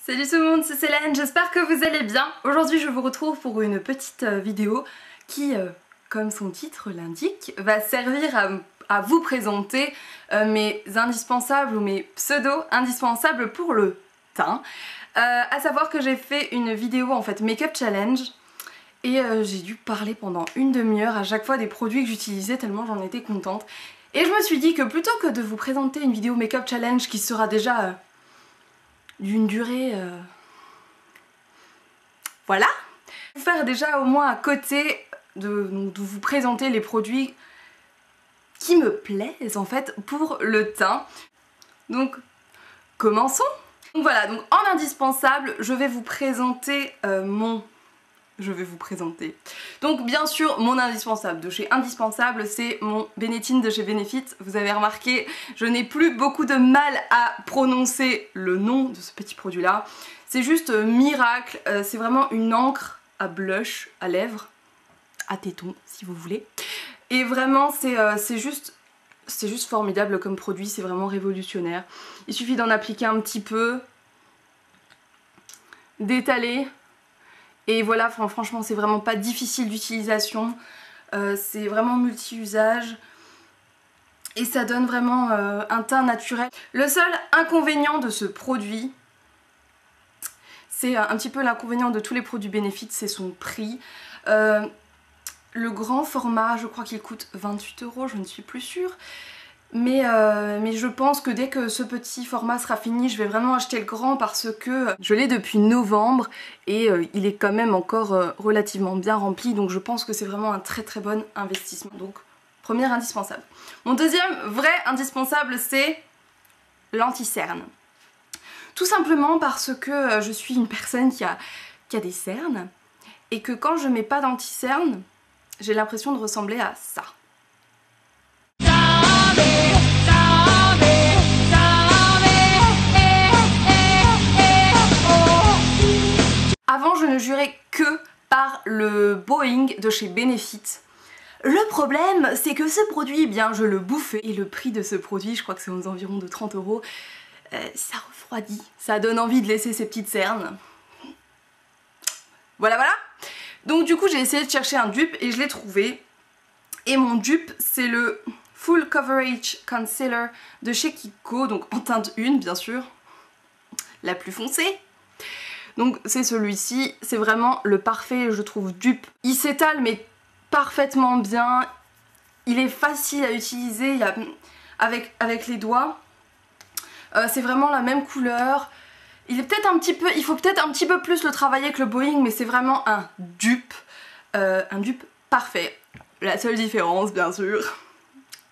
Salut tout le monde, c'est Célène, j'espère que vous allez bien. Aujourd'hui je vous retrouve pour une petite vidéo qui, comme son titre l'indique, va servir à vous présenter mes indispensables ou mes pseudo-indispensables pour le teint. À savoir que j'ai fait une vidéo en fait make-up challenge et j'ai dû parler pendant une demi-heure à chaque fois des produits que j'utilisais tellement j'en étais contente. Et je me suis dit que plutôt que de vous présenter une vidéo make-up challenge qui sera déjà d'une durée... Voilà. Vous faire déjà au moins à côté de vous présenter les produits qui me plaisent en fait pour le teint. Donc commençons. Donc voilà, donc en indispensable, je vais vous présenter donc bien sûr mon indispensable de chez Indispensable, c'est mon Benettin de chez Benefit. Vous avez remarqué, je n'ai plus beaucoup de mal à prononcer le nom de ce petit produit là. C'est juste miracle, c'est vraiment une encre à blush, à lèvres, à tétons si vous voulez. Et vraiment c'est juste formidable comme produit, c'est vraiment révolutionnaire. Il suffit d'en appliquer un petit peu, d'étaler. Et voilà, franchement c'est vraiment pas difficile d'utilisation, c'est vraiment multi-usage et ça donne vraiment un teint naturel. Le seul inconvénient de ce produit, c'est un petit peu l'inconvénient de tous les produits Benefit, c'est son prix. Le grand format, je crois qu'il coûte 28 €, je ne suis plus sûre. Mais je pense que dès que ce petit format sera fini, je vais vraiment acheter le grand parce que je l'ai depuis novembre et il est quand même encore relativement bien rempli, donc je pense que c'est vraiment un très très bon investissement. Donc premier indispensable. Mon deuxième vrai indispensable, c'est l'anti-cerne. Tout simplement parce que je suis une personne qui a des cernes et que quand je mets pas d'anti-cerne, j'ai l'impression de ressembler à ça. Avant je ne jurais que par le Boing de chez Benefit. Le problème c'est que ce produit, eh bien je le bouffais et le prix de ce produit, je crois que c'est aux environs de 30 €, ça refroidit, ça donne envie de laisser ces petites cernes. Voilà. Donc du coup j'ai essayé de chercher un dupe et je l'ai trouvé. Et mon dupe c'est le Full Coverage Concealer de chez Kiko, donc en teinte 1 bien sûr, la plus foncée. Donc c'est celui-ci, c'est vraiment le parfait je trouve dupe. Il s'étale mais parfaitement bien, il est facile à utiliser avec les doigts. C'est vraiment la même couleur. Il faut peut-être un petit peu plus le travailler que le Boing, mais c'est vraiment un dupe parfait. La seule différence bien sûr,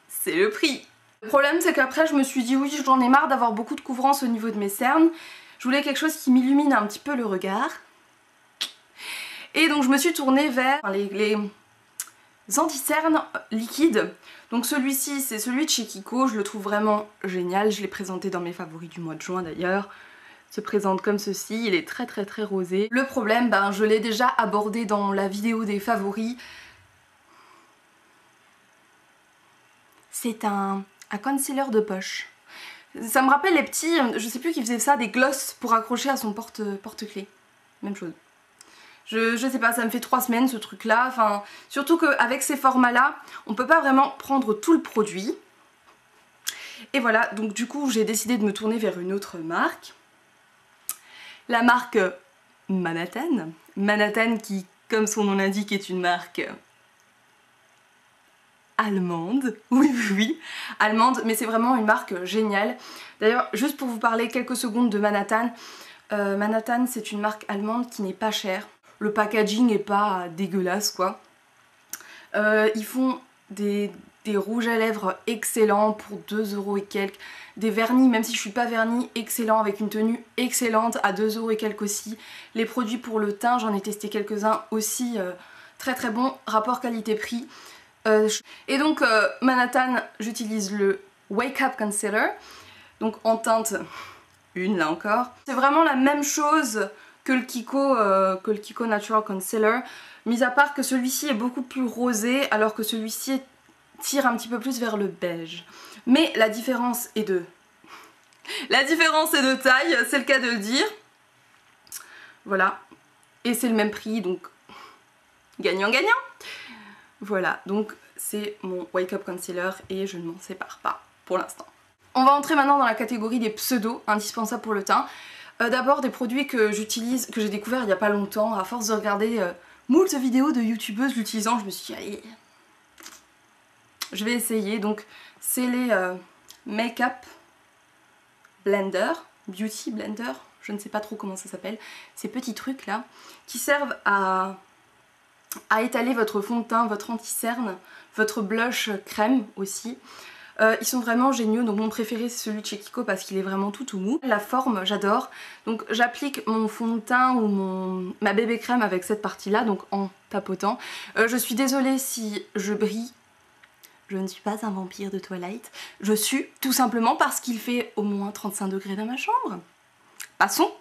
c'est le prix. Le problème c'est qu'après je me suis dit oui, j'en ai marre d'avoir beaucoup de couvrance au niveau de mes cernes. Je voulais quelque chose qui m'illumine un petit peu le regard. Et donc je me suis tournée vers les anti-cernes liquides. Donc celui-ci c'est celui de chez Kiko, je le trouve vraiment génial. Je l'ai présenté dans mes favoris du mois de juin d'ailleurs. Se présente comme ceci, il est très rosé. Le problème, je l'ai déjà abordé dans la vidéo des favoris. C'est un concealer de poche. Ça me rappelle les petits, je sais plus qui faisait ça, des glosses pour accrocher à son porte-clés. Même chose. Je sais pas, ça me fait 3 semaines ce truc là, enfin, surtout qu'avec ces formats là, on peut pas vraiment prendre tout le produit. Et voilà, donc du coup j'ai décidé de me tourner vers une autre marque. La marque Manhattan. Manhattan qui, comme son nom l'indique, est une marque allemande. Oui, allemande, mais c'est vraiment une marque géniale. D'ailleurs, juste pour vous parler quelques secondes de Manhattan, Manhattan c'est une marque allemande qui n'est pas chère. Le packaging est pas dégueulasse quoi. Ils font des rouges à lèvres excellents pour 2 € et quelques. Des vernis, même si je suis pas vernis, excellents avec une tenue excellente à 2 € et quelques aussi. Les produits pour le teint, j'en ai testé quelques-uns aussi très bons, rapport qualité-prix. Et donc Manhattan, j'utilise le Wake Up Concealer, donc en teinte 1 là encore. C'est vraiment la même chose que le Kiko Natural Concealer, mis à part que celui-ci est beaucoup plus rosé alors que celui-ci tire un petit peu plus vers le beige. Mais la différence est de taille, c'est le cas de le dire. Voilà. Et c'est le même prix, donc gagnant-gagnant. Voilà, donc c'est mon Wake Up Concealer et je ne m'en sépare pas pour l'instant. On va entrer maintenant dans la catégorie des pseudos indispensables pour le teint. D'abord des produits que j'utilise, que j'ai découvert il n'y a pas longtemps, à force de regarder moult vidéos de youtubeuses l'utilisant, je me suis dit allez, je vais essayer. Donc c'est les Make-up Blender, Beauty Blender, je ne sais pas trop comment ça s'appelle, ces petits trucs là, qui servent à étaler votre fond de teint, votre anti-cerne, votre blush crème aussi. Ils sont vraiment géniaux, donc mon préféré c'est celui de chez Kiko parce qu'il est vraiment tout mou. La forme j'adore, donc j'applique mon fond de teint ou ma bébé crème avec cette partie là, donc en tapotant. Je suis désolée si je brille, je ne suis pas un vampire de Twilight, je suis tout simplement parce qu'il fait au moins 35 degrés dans ma chambre. Passons.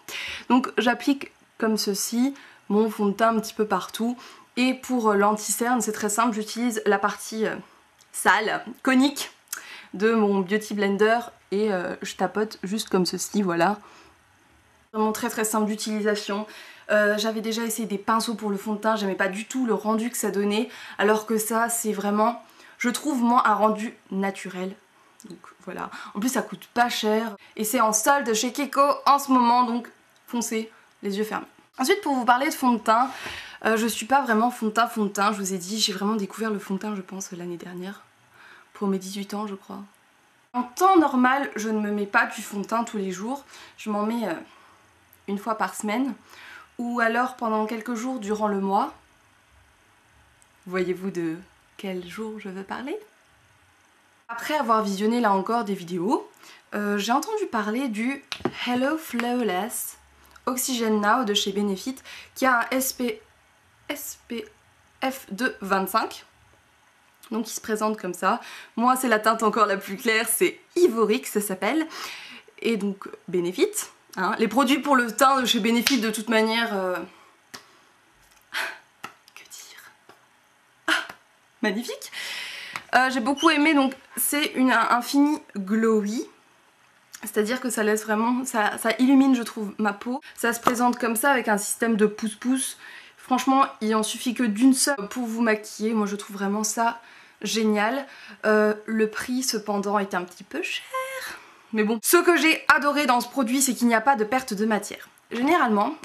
Donc j'applique comme ceci mon fond de teint un petit peu partout. Et pour l'anti-cerne c'est très simple, j'utilise la partie sale, conique de mon Beauty Blender et je tapote juste comme ceci, voilà. Vraiment très simple d'utilisation. J'avais déjà essayé des pinceaux pour le fond de teint, j'aimais pas du tout le rendu que ça donnait, alors que ça c'est vraiment, je trouve moi, un rendu naturel. Donc voilà, en plus ça coûte pas cher et c'est en solde chez Kiko en ce moment, donc foncez les yeux fermés. Ensuite pour vous parler de fond de teint, je suis pas vraiment fond de teint, je vous ai dit, j'ai vraiment découvert le fond de teint je pense l'année dernière, pour mes 18 ans je crois. En temps normal je ne me mets pas du fond de teint tous les jours, je m'en mets une fois par semaine ou alors pendant quelques jours durant le mois. Voyez-vous de quel jour je veux parler? Après avoir visionné là encore des vidéos, j'ai entendu parler du Hello Flawless Oxygen Now de chez Benefit qui a un SPF de 25. Donc il se présente comme ça. Moi c'est la teinte encore la plus claire, c'est Ivory ça s'appelle. Et donc Benefit. Hein. Les produits pour le teint de chez Benefit de toute manière... Que dire? Magnifique. J'ai beaucoup aimé, donc c'est un fini glowy. C'est-à-dire que ça laisse vraiment, ça illumine je trouve ma peau. Ça se présente comme ça avec un système de pouce-pouce. Franchement il en suffit que d'une seule pour vous maquiller. Moi je trouve vraiment ça génial. Le prix cependant est un petit peu cher. Mais bon, ce que j'ai adoré dans ce produit c'est qu'il n'y a pas de perte de matière. Généralement,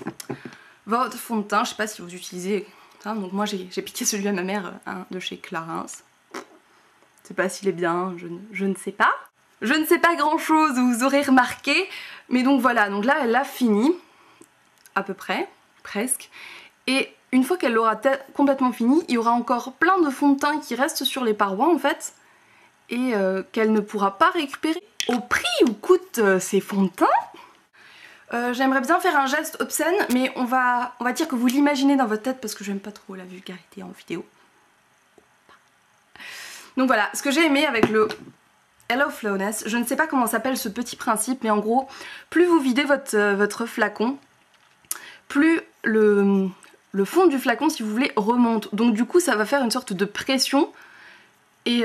votre fond de teint, je sais pas si vous utilisez, hein, donc moi j'ai piqué celui à ma mère hein, de chez Clarins. Je sais pas s'il est bien, je ne sais pas. Je ne sais pas grand chose, vous aurez remarqué. Mais donc voilà, donc là elle l'a fini, à peu près, presque. Et une fois qu'elle l'aura complètement fini, il y aura encore plein de fond de teint qui restent sur les parois en fait. Et qu'elle ne pourra pas récupérer. Au prix où coûtent ces fonds de teint, j'aimerais bien faire un geste obscène, mais on va dire que vous l'imaginez dans votre tête parce que j'aime pas trop la vulgarité en vidéo. Donc voilà, ce que j'ai aimé avec le Hello Flawless, je ne sais pas comment s'appelle ce petit principe, mais en gros, plus vous videz votre flacon, plus le fond du flacon, si vous voulez, remonte. Donc du coup, ça va faire une sorte de pression et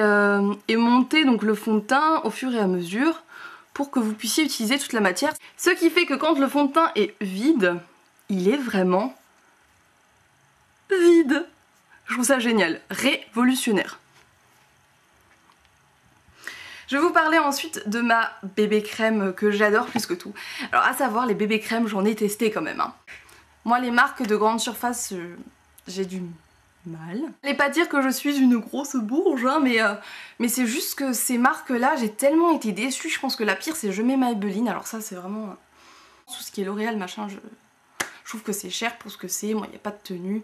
monter donc le fond de teint au fur et à mesure pour que vous puissiez utiliser toute la matière. Ce qui fait que quand le fond de teint est vide, il est vraiment vide. Je trouve ça génial, révolutionnaire. Je vais vous parler ensuite de ma bébé crème que j'adore plus que tout. Alors à savoir, les bébés crèmes, j'en ai testé quand même. Hein. Moi les marques de grande surface, j'ai du mal. J'allais pas dire que je suis une grosse bourge, hein, mais c'est juste que ces marques là, j'ai tellement été déçue. Je pense que la pire c'est Je mets Maybelline, alors ça c'est vraiment... Tout ce qui est L'Oréal machin, je trouve que c'est cher pour ce que c'est. Moi il n'y a pas de tenue.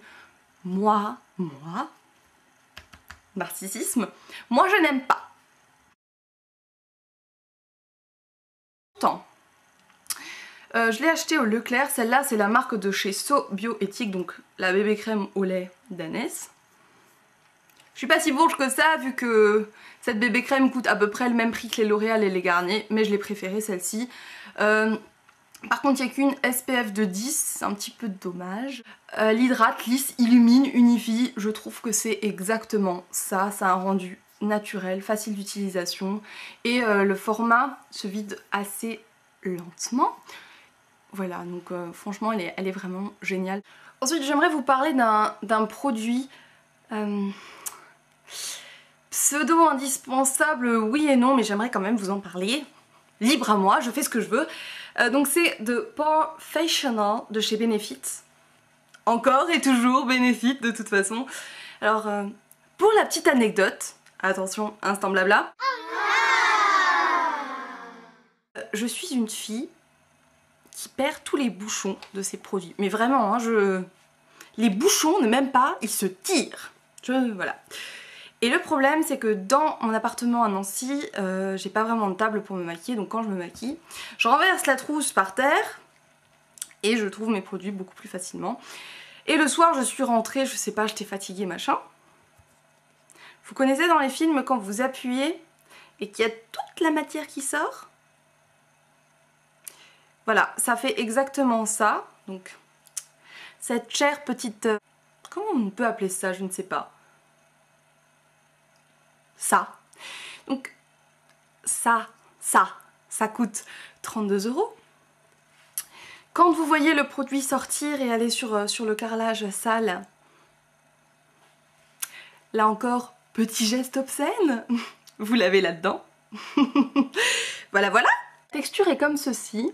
Moi, narcissisme, moi je n'aime pas. Je l'ai acheté au Leclerc, celle-là c'est la marque de chez So Bioéthique, donc la bébé crème au lait d'Anès. Je suis pas si bourge que ça vu que cette bébé crème coûte à peu près le même prix que les L'Oréal et les Garnier, mais je l'ai préférée celle-ci. Par contre il n'y a qu'une SPF de 10, c'est un petit peu dommage. L'hydrate, lisse, illumine, unifie, je trouve que c'est exactement ça, ça a un rendu naturel, facile d'utilisation et le format se vide assez lentement. Voilà, donc franchement elle est vraiment géniale. Ensuite j'aimerais vous parler d'un produit pseudo indispensable, oui et non, mais j'aimerais quand même vous en parler. Libre à moi, je fais ce que je veux. Donc c'est de Porefessional de chez Benefit. Encore et toujours Benefit de toute façon. Alors pour la petite anecdote, attention, instant blabla. Je suis une fille qui perd tous les bouchons de ces produits. Mais vraiment, hein, les bouchons ne m'aiment pas, ils se tirent. Voilà. Et le problème, c'est que dans mon appartement à Nancy, j'ai pas vraiment de table pour me maquiller, donc quand je me maquille, je renverse la trousse par terre et je trouve mes produits beaucoup plus facilement. Et le soir, je suis rentrée, je sais pas, j'étais fatiguée, machin. Vous connaissez dans les films quand vous appuyez et qu'il y a toute la matière qui sort? Voilà, ça fait exactement ça. Donc, cette chère petite... comment on peut appeler ça? Je ne sais pas. Ça. Donc, ça coûte 32 €. Quand vous voyez le produit sortir et aller sur le carrelage sale, là encore, petit geste obscène, vous l'avez là-dedans. Voilà, voilà. La texture est comme ceci.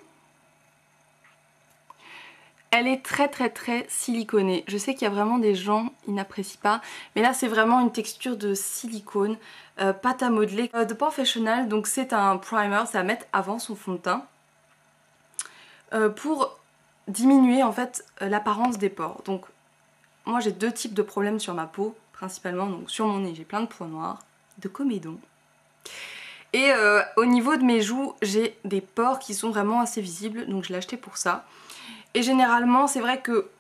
Elle est très siliconée. Je sais qu'il y a vraiment des gens, ils n'apprécient pas. Mais là, c'est vraiment une texture de silicone, pâte à modeler de Porefessional. Donc c'est un primer, c'est à mettre avant son fond de teint. Pour diminuer en fait l'apparence des pores. Donc moi j'ai deux types de problèmes sur ma peau, principalement. Donc sur mon nez, j'ai plein de points noirs, de comédon. Et au niveau de mes joues, j'ai des pores qui sont vraiment assez visibles. Donc je l'ai acheté pour ça. Et généralement, c'est vrai que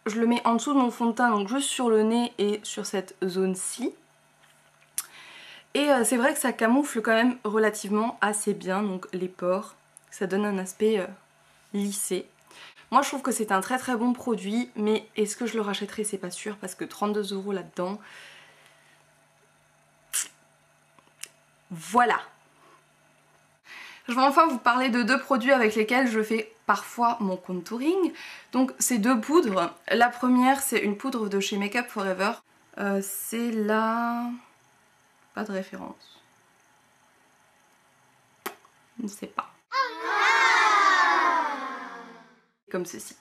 je le mets en dessous de mon fond de teint, donc juste sur le nez et sur cette zone-ci. Et c'est vrai que ça camoufle quand même relativement assez bien, donc les pores. Ça donne un aspect lissé. Moi, je trouve que c'est un très bon produit, mais est-ce que je le rachèterai? C'est pas sûr, parce que 32 € là-dedans. Voilà. Je vais enfin vous parler de deux produits avec lesquels je fais parfois mon contouring. Donc c'est deux poudres. La première c'est une poudre de chez Make Up For Ever. C'est la... pas de référence. Je ne sais pas. Comme ceci.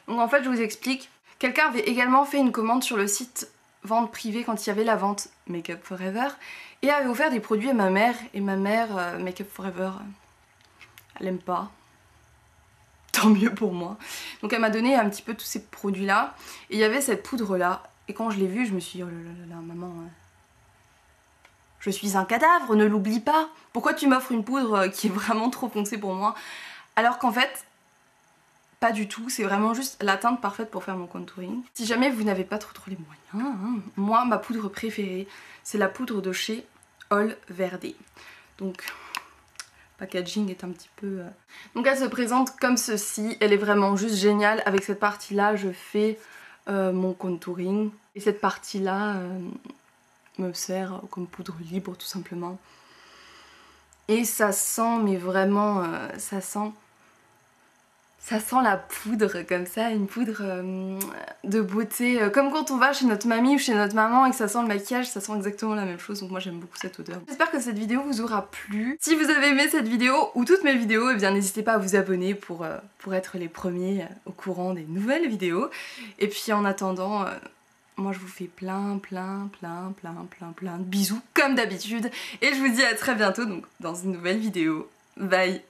Donc en fait je vous explique. Quelqu'un avait également fait une commande sur le site vente privée quand il y avait la vente Make Up For Ever. Et avait offert des produits à ma mère. Et ma mère, Make Up For Ever... elle aime pas. Tant mieux pour moi. Donc elle m'a donné un petit peu tous ces produits là. Et il y avait cette poudre là. Et quand je l'ai vue, je me suis dit, oh là là, maman, je suis un cadavre, ne l'oublie pas. Pourquoi tu m'offres une poudre qui est vraiment trop foncée pour moi? Alors qu'en fait, pas du tout. C'est vraiment juste la teinte parfaite pour faire mon contouring. Si jamais vous n'avez pas trop les moyens, hein, moi, ma poudre préférée, c'est la poudre de chez All Verde. Donc... packaging est un petit peu... Donc elle se présente comme ceci, elle est vraiment juste géniale. Avec cette partie là je fais mon contouring et cette partie là me sert comme poudre libre tout simplement. Et ça sent, mais vraiment ça sent la poudre comme ça, une poudre de beauté, comme quand on va chez notre mamie ou chez notre maman et que ça sent le maquillage, ça sent exactement la même chose, donc moi j'aime beaucoup cette odeur. J'espère que cette vidéo vous aura plu. Si vous avez aimé cette vidéo ou toutes mes vidéos, eh bien n'hésitez pas à vous abonner pour être les premiers au courant des nouvelles vidéos. Et puis en attendant, moi je vous fais plein de bisous comme d'habitude et je vous dis à très bientôt donc dans une nouvelle vidéo. Bye!